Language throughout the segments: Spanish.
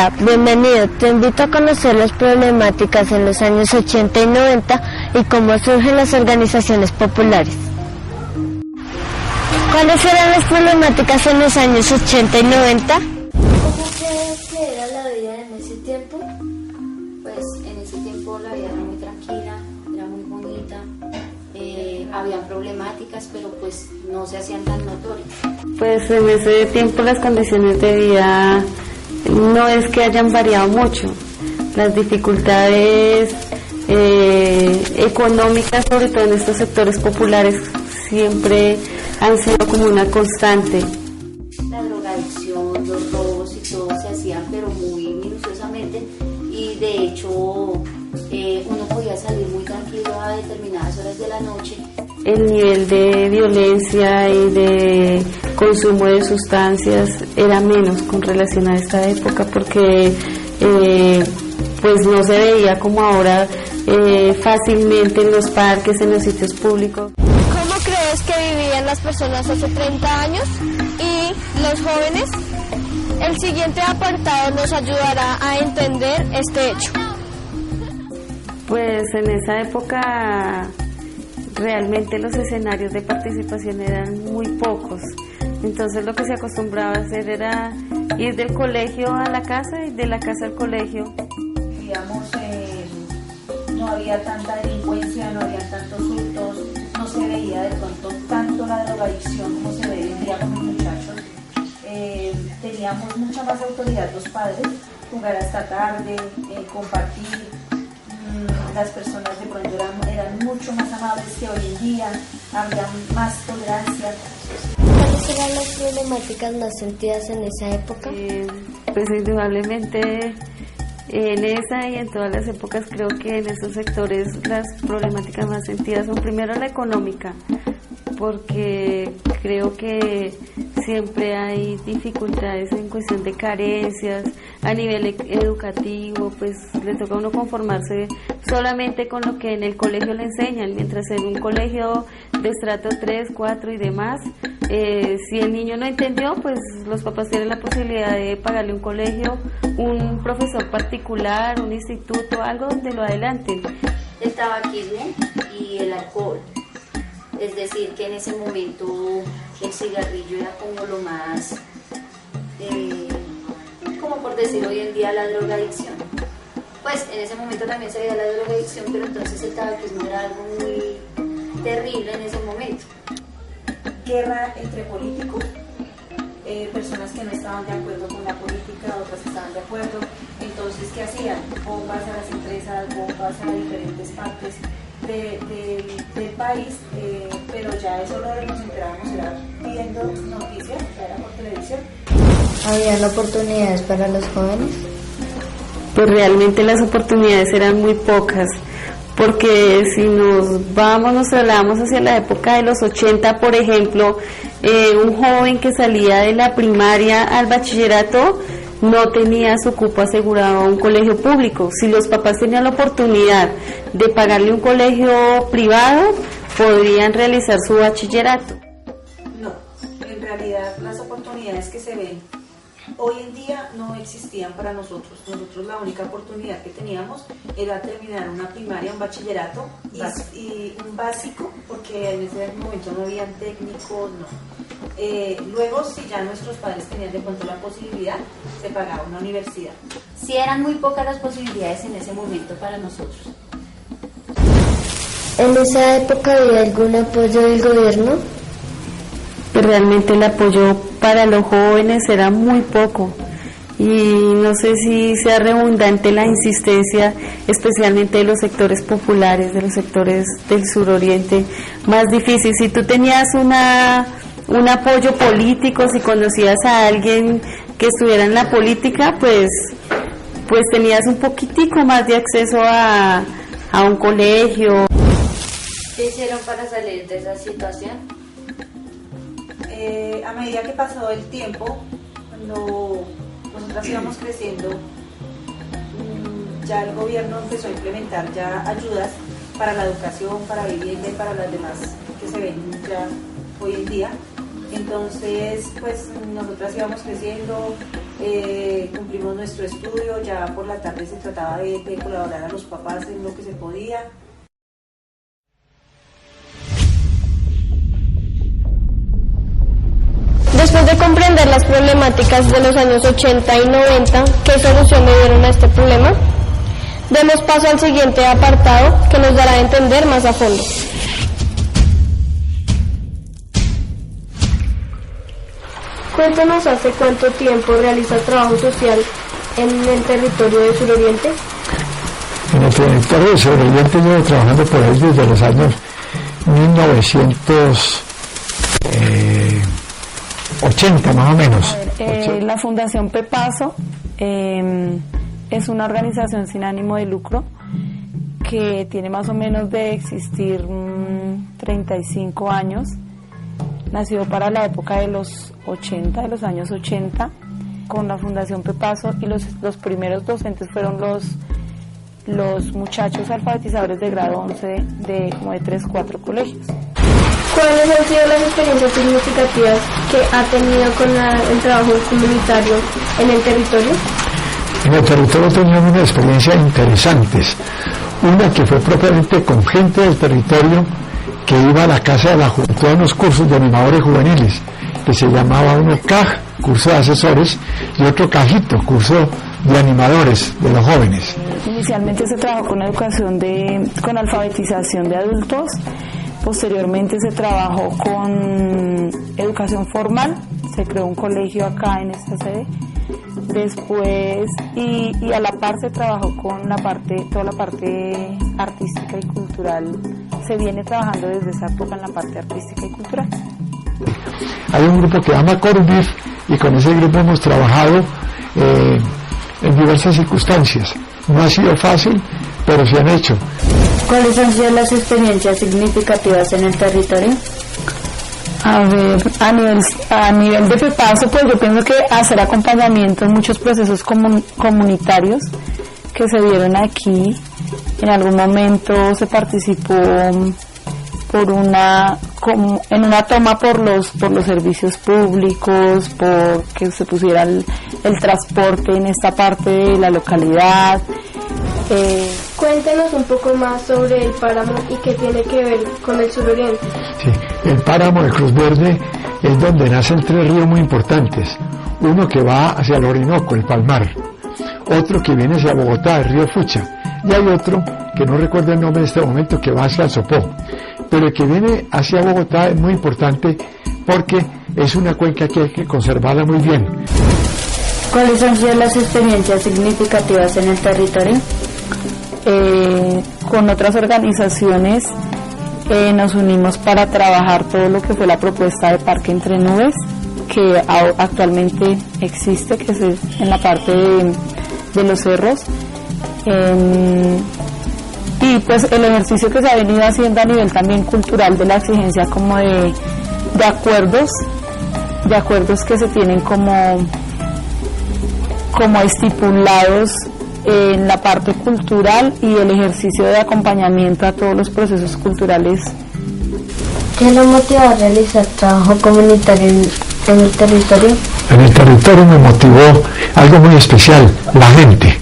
Hola, bienvenido. Te invito a conocer las problemáticas en los años 80 y 90 y cómo surgen las organizaciones populares. ¿Cuáles eran las problemáticas en los años 80 y 90? ¿Cómo crees que era la vida en ese tiempo? Pues en ese tiempo la vida era muy tranquila, era muy bonita, había problemáticas, pero pues no se hacían tan notorias. Pues en ese tiempo las condiciones de vida no es que hayan variado mucho. Las dificultades económicas, sobre todo en estos sectores populares, siempre han sido como una constante. La drogadicción, los robos y todo se hacían pero muy minuciosamente, y de hecho uno podía salir muy tranquilo a determinadas horas de la noche. El nivel de violencia y de consumo de sustancias era menos con relación a esta época, porque pues no se veía como ahora fácilmente en los parques, en los sitios públicos. ¿Cómo crees que vivían las personas hace 30 años y los jóvenes? El siguiente apartado nos ayudará a entender este hecho. Pues en esa época realmente los escenarios de participación eran muy pocos, entonces lo que se acostumbraba a hacer era ir del colegio a la casa y de la casa al colegio. Digamos, no había tanta delincuencia, no había tantos hurtos, no se veía de pronto tanto la drogadicción como se ve hoy en día con los muchachos. Teníamos mucha más autoridad los padres, jugar hasta tarde, compartir. Las personas de pronto eran mucho más amables que hoy en día, había más tolerancia. ¿Cuáles eran las problemáticas más sentidas en esa época? Pues indudablemente en esa y en todas las épocas creo que en esos sectores las problemáticas más sentidas son primero la económica, porque creo que siempre hay dificultades en cuestión de carencias. A nivel educativo, pues le toca a uno conformarse solamente con lo que en el colegio le enseñan, mientras en un colegio de estrato 3, 4 y demás, si el niño no entendió, pues los papás tienen la posibilidad de pagarle un colegio, un profesor particular, un instituto, algo donde lo adelanten. El tabaquismo y el alcohol, es decir, que en ese momento el cigarrillo era como lo más, como por decir hoy en día la drogadicción. Pues en ese momento también se veía la drogadicción, pero entonces el tabaquismo era algo muy terrible en ese momento. Guerra entre políticos, personas que no estaban de acuerdo con la política, otras estaban de acuerdo. Entonces, ¿qué hacían? Bombas a las empresas, bombas a diferentes partes del país, pero ya eso lo nos enterábamos era viendo noticias, era por televisión. ¿Habían oportunidades para los jóvenes? Pues realmente las oportunidades eran muy pocas, porque si nos trasladamos hacia la época de los 80, por ejemplo, un joven que salía de la primaria al bachillerato no tenía su cupo asegurado a un colegio público. Si los papás tenían la oportunidad de pagarle un colegio privado, podrían realizar su bachillerato. No, en realidad las oportunidades que se ven hoy en día no existían para nosotros. Nosotros la única oportunidad que teníamos era terminar una primaria, un bachillerato y un básico, porque en ese momento no habían técnicos, no. Luego, si ya nuestros padres tenían de pronto la posibilidad, se pagaba una universidad. Sí, eran muy pocas las posibilidades en ese momento para nosotros. ¿En esa época había algún apoyo del gobierno? Realmente el apoyo para los jóvenes era muy poco, y no sé si sea redundante la insistencia, especialmente de los sectores populares, de los sectores del suroriente, más difícil. Si tú tenías un apoyo político, si conocías a alguien que estuviera en la política, pues tenías un poquitico más de acceso a un colegio. ¿Qué hicieron para salir de esa situación? A medida que pasó el tiempo, cuando nosotras íbamos creciendo, ya el gobierno empezó a implementar ya ayudas para la educación, para vivienda y para las demás que se ven ya hoy en día. Entonces, pues nosotras íbamos creciendo, cumplimos nuestro estudio, ya por la tarde se trataba de colaborar a los papás en lo que se podía. Después de comprender las problemáticas de los años 80 y 90, ¿qué solución le dieron a este problema? Demos paso al siguiente apartado que nos dará a entender más a fondo. Cuéntanos hace cuánto tiempo realiza trabajo social en el territorio de Suroriente. En el territorio de Suroriente llevo trabajando por ahí desde los años 1980 más o menos. La Fundación Pepaso es una organización sin ánimo de lucro que tiene más o menos de existir 35 años. Nació para la época de los 80, de los años 80, con la Fundación Pepaso, y los primeros docentes fueron los muchachos alfabetizadores de grado 11 de 3-4 colegios. ¿Cuáles han sido las experiencias significativas que ha tenido con el trabajo comunitario en el territorio? En el territorio teníamos unas experiencias interesantes. Una que fue propiamente con gente del territorio que iba a la Casa de la Juventud a unos cursos de animadores juveniles, que se llamaba uno CAJ, curso de asesores, y otro CAJito, curso de animadores de los jóvenes. Inicialmente se trabajó con educación con alfabetización de adultos, posteriormente se trabajó con educación formal, se creó un colegio acá en esta sede, después y a la par se trabajó con toda la parte artística y cultural. Se viene trabajando desde esa época en la parte artística y cultural. Hay un grupo que se llama Corbif, y con ese grupo hemos trabajado en diversas circunstancias. No ha sido fácil, pero se han hecho. ¿Cuáles han sido las experiencias significativas en el territorio? A ver, a nivel de Pepaso, pues yo pienso que hacer acompañamiento en muchos procesos comunitarios que se dieron aquí. En algún momento se participó en una toma por los servicios públicos, por que se pusiera el transporte en esta parte de la localidad. Cuéntenos un poco más sobre el páramo y qué tiene que ver con el Suroriente. Sí, el páramo de Cruz Verde es donde nacen 3 ríos muy importantes. Uno que va hacia el Orinoco, el Palmar. Otro que viene hacia Bogotá, el río Fucha. Y hay otro, que no recuerdo el nombre en este momento, que va hacia el Sopó. Pero el que viene hacia Bogotá es muy importante porque es una cuenca que hay que conservarla muy bien. ¿Cuáles han sido las experiencias significativas en el territorio? Con otras organizaciones nos unimos para trabajar todo lo que fue la propuesta de Parque Entre Nubes, que actualmente existe, que es en la parte de los cerros. Y pues el ejercicio que se ha venido haciendo a nivel también cultural de la exigencia como de acuerdos que se tienen como estipulados en la parte cultural, y el ejercicio de acompañamiento a todos los procesos culturales. ¿Qué lo motivó a realizar trabajo comunitario en el territorio? En el territorio me motivó algo muy especial, la gente.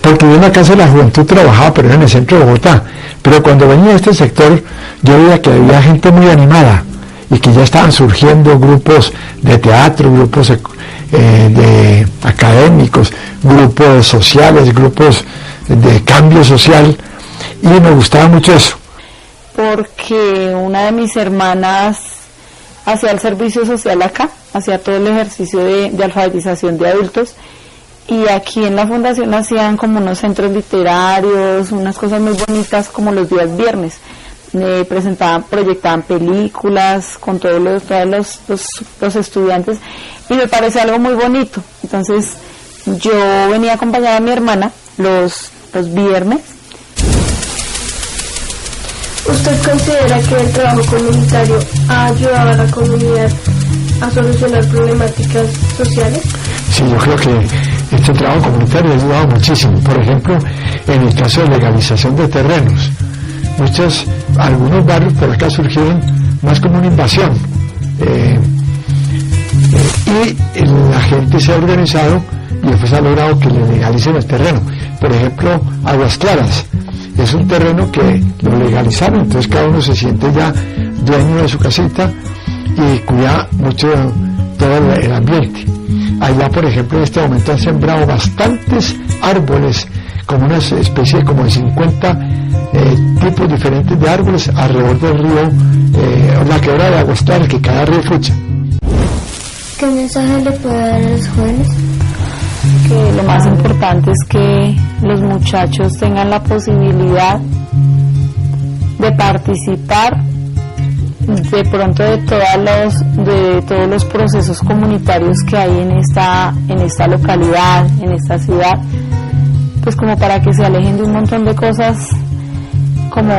Porque yo en la Casa de la Juventud trabajaba, pero era en el centro de Bogotá. Pero cuando venía a este sector, yo veía que había gente muy animada y que ya estaban surgiendo grupos de teatro, grupos de académicos, grupos sociales, grupos de cambio social, y me gustaba mucho eso. Porque una de mis hermanas hacía el servicio social acá, hacía todo el ejercicio de alfabetización de adultos, y aquí en la fundación hacían como unos centros literarios, unas cosas muy bonitas como los días viernes. Proyectaban películas con todos los estudiantes, y me parece algo muy bonito. Entonces yo venía a acompañar a mi hermana los viernes. ¿Usted considera que el trabajo comunitario ha ayudado a la comunidad a solucionar problemáticas sociales? Sí, yo creo que este trabajo comunitario ha ayudado muchísimo. Por ejemplo, en el caso de legalización de terrenos, algunos barrios por acá surgieron más como una invasión. y la gente se ha organizado y después ha logrado que le legalicen el terreno. Por ejemplo, Aguas Claras es un terreno que lo legalizaron, entonces cada uno se siente ya dueño de su casita y cuida mucho todo el ambiente. Allá, por ejemplo, en este momento han sembrado bastantes árboles, como una especie como de 50 tipos diferentes de árboles alrededor del río, la quebrada de Aguas Claras, que cada río Fucha. ¿Qué mensaje le puede dar a los jóvenes? Que lo más importante es que los muchachos tengan la posibilidad de participar de pronto de todos los procesos comunitarios que hay en esta localidad, en esta ciudad, pues como para que se alejen de un montón de cosas como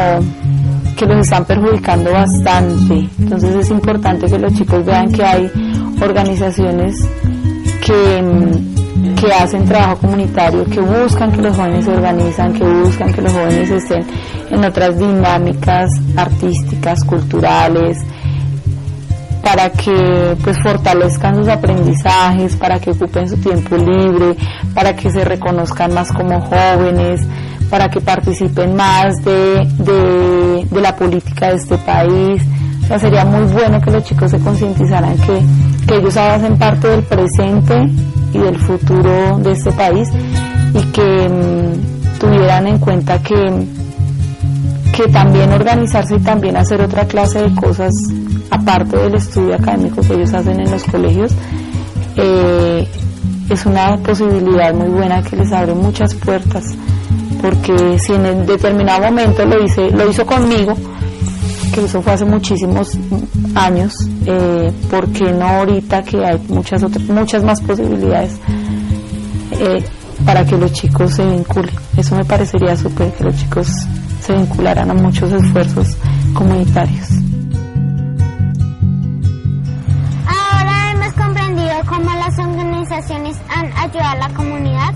que los están perjudicando bastante. Entonces es importante que los chicos vean que hay organizaciones que hacen trabajo comunitario, que buscan que los jóvenes se organizan, que buscan que los jóvenes estén en otras dinámicas artísticas, culturales, para que pues fortalezcan sus aprendizajes, para que ocupen su tiempo libre, para que se reconozcan más como jóvenes, para que participen más de la política de este país. O sea, sería muy bueno que los chicos se concientizaran que ellos hacen parte del presente y del futuro de este país y que tuvieran en cuenta que también organizarse y también hacer otra clase de cosas aparte del estudio académico que ellos hacen en los colegios es una posibilidad muy buena que les abre muchas puertas, porque si en determinado momento lo hizo conmigo, que eso fue hace muchísimos años, ¿por qué no ahorita que hay muchas más posibilidades para que los chicos se vinculen? Eso me parecería súper, que los chicos se vincularan a muchos esfuerzos comunitarios. Ahora hemos comprendido cómo las organizaciones han ayudado a la comunidad.